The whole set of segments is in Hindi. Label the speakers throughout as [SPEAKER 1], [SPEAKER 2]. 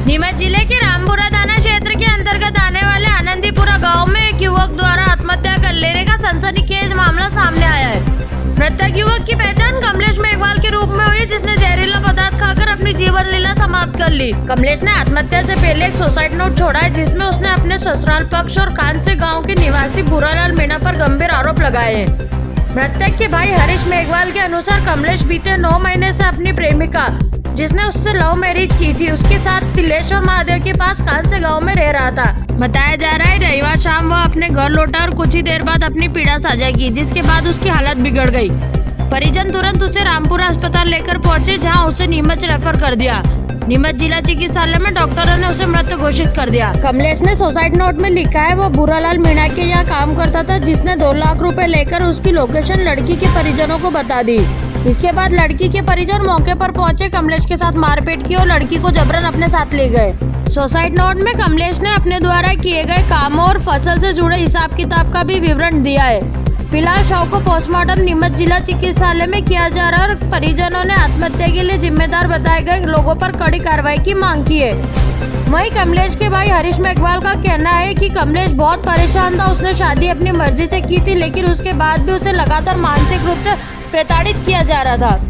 [SPEAKER 1] नीमच जिले के रामपुरा थाना क्षेत्र के अंतर्गत आने वाले आनंदीपुरा गांव में एक युवक द्वारा आत्महत्या कर लेने का सनसनीखेज मामला सामने आया है। मृतक युवक की पहचान कमलेश मेघवाल के रूप में हुई, जिसने जहरीला पदार्थ खाकर अपनी जीवन लीला समाप्त कर ली। कमलेश ने आत्महत्या से पहले एक सुसाइड नोट छोड़ा है, जिसमें उसने अपने ससुराल पक्ष और कांसे गाँव के निवासी भूरालाल मीणा पर गंभीर आरोप लगाए हैं। मृतक के भाई हरीश मेघवाल के अनुसार कमलेश बीते 9 महीने से अपनी प्रेमिका, जिसने उससे लव मैरिज की थी, उसके साथ तिलेश्वर महादेव के पास कांसे गांव में रह रहा था। बताया जा रहा है रविवार शाम वह अपने घर लौटा और कुछ ही देर बाद अपनी पीड़ा साझा की, जिसके बाद उसकी हालत बिगड़ गई। परिजन तुरंत उसे रामपुरा अस्पताल लेकर पहुंचे, जहां उसे नीमच रेफर कर दिया। नीमच जिला चिकित्सालय में डॉक्टरों ने उसे मृत घोषित कर दिया। कमलेश ने सुसाइड नोट में लिखा है वो भूरालाल मीणा के यहाँ काम करता था, जिसने 2 लाख रुपए लेकर उसकी लोकेशन लड़की के परिजनों को बता दी। इसके बाद लड़की के परिजन मौके पर पहुंचे, कमलेश के साथ मारपीट की और लड़की को जबरन अपने साथ ले गए। सुसाइड नोट में कमलेश ने अपने द्वारा किए गए कामों और फसल से जुड़े हिसाब किताब का भी विवरण दिया है। फिलहाल शव को पोस्टमार्टम नीमच जिला चिकित्सालय में किया जा रहा है और परिजनों ने आत्महत्या के लिए जिम्मेदार बताए गए लोगों पर कड़ी कार्रवाई की मांग की है। वहीं कमलेश के भाई हरीश मेघवाल का कहना है कि कमलेश बहुत परेशान था। उसने शादी अपनी मर्जी से की थी, लेकिन उसके बाद भी उसे लगातार मानसिक रूप से प्रताड़ित किया जा रहा था।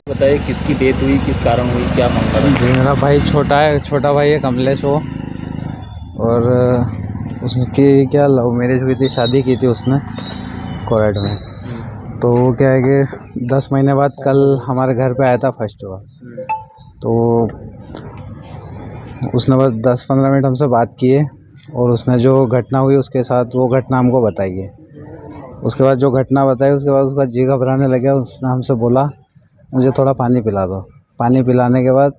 [SPEAKER 2] बताइए किसकी डेथ हुई, किस कारण हुई, क्या मामला है?
[SPEAKER 3] जी मेरा भाई छोटा भाई है कमलेश वो, और उसकी क्या लव मैरिज हुई थी, शादी की थी उसने कोराट में। तो वो क्या है कि 10 महीने बाद कल हमारे घर पे आया था फर्स्ट बार। तो उसने बस 10-15 मिनट हमसे बात किए और उसने जो घटना हुई उसके साथ वो घटना हमको बताई है। उसके बाद जो घटना बताई उसके बाद उसका जी घबराने लगा। उसने हमसे बोला मुझे थोड़ा पानी पिला दो। पानी पिलाने के बाद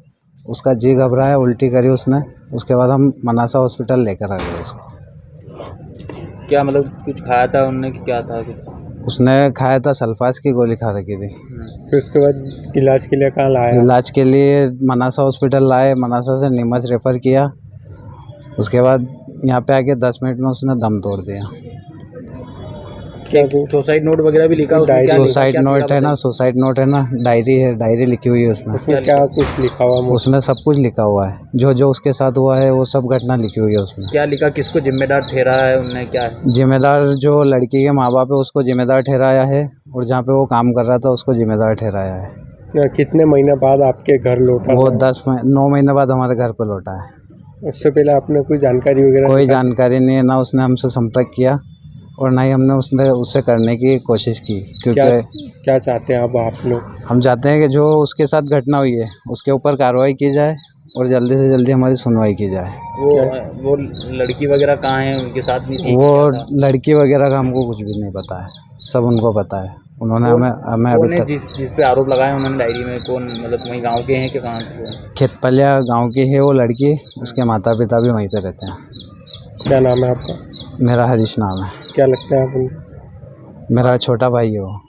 [SPEAKER 3] उसका जी घबराया, उल्टी करी उसने। उसके बाद हम मनासा हॉस्पिटल लेकर आ गए उसको।
[SPEAKER 2] क्या मतलब कुछ खाया था उनने कि क्या था?
[SPEAKER 3] उसने खाया था, सल्फास की गोली खा रखी थी।
[SPEAKER 4] फिर उसके बाद इलाज के लिए कहाँ लाया?
[SPEAKER 3] इलाज के लिए मनासा हॉस्पिटल लाए, मनासा से नीमच रेफ़र किया। उसके बाद यहाँ पे आके 10 मिनट में उसने दम तोड़ दिया।
[SPEAKER 2] क्या सुसाइड नोट वगैरह भी लिखा?
[SPEAKER 3] सुसाइड नोट है ना, सुसाइड नोट है ना, डायरी है, डायरी लिखी हुई है उसने।
[SPEAKER 4] उसमें क्या कुछ लिखा हुआ?
[SPEAKER 3] उसमें सब कुछ लिखा हुआ है, जो जो उसके साथ हुआ है वो सब घटना लिखी हुई है उसमें।
[SPEAKER 2] क्या लिखा, किसको जिम्मेदार ठहराया है उन्होंने? क्या है
[SPEAKER 3] जिम्मेदार? जो लड़की के माँ बाप है उसको जिम्मेदार ठहराया है, और जहाँ पे वो काम कर रहा था उसको जिम्मेदार ठहराया है।
[SPEAKER 4] कितने महीने बाद आपके घर लौटा?
[SPEAKER 3] वो 9 महीने बाद हमारे घर पर लौटा है।
[SPEAKER 4] उससे पहले आपने कोई जानकारी वगैरह?
[SPEAKER 3] कोई जानकारी नहीं है, ना उसने हमसे संपर्क किया और ना ही हमने उससे करने की कोशिश की। क्योंकि
[SPEAKER 4] क्या चाहते हैं अब आप लोग?
[SPEAKER 3] हम चाहते हैं कि जो उसके साथ घटना हुई है उसके ऊपर कार्रवाई की जाए और जल्दी से जल्दी हमारी सुनवाई की जाए।
[SPEAKER 2] वो लड़की वगैरह कहाँ है, उनके साथ नहीं थी?
[SPEAKER 3] वो
[SPEAKER 2] क्या था?
[SPEAKER 3] लड़की वगैरह का हमको कुछ भी नहीं पता है, सब उनको पता है। उन्होंने हमें
[SPEAKER 2] कौन
[SPEAKER 3] अभी
[SPEAKER 2] है
[SPEAKER 3] तक
[SPEAKER 2] जिस पे आरोप लगाया उन्होंने डायरी में, कौन मतलब वही गांव के हैं कि कहाँ के?
[SPEAKER 3] खेतपलिया गांव की है वो लड़की, उसके माता पिता भी वहीं पे रहते हैं।
[SPEAKER 4] क्या नाम है आपका?
[SPEAKER 3] मेरा हरीश नाम है,
[SPEAKER 4] क्या लगता है आप उनको?
[SPEAKER 3] मेरा छोटा भाई है वो।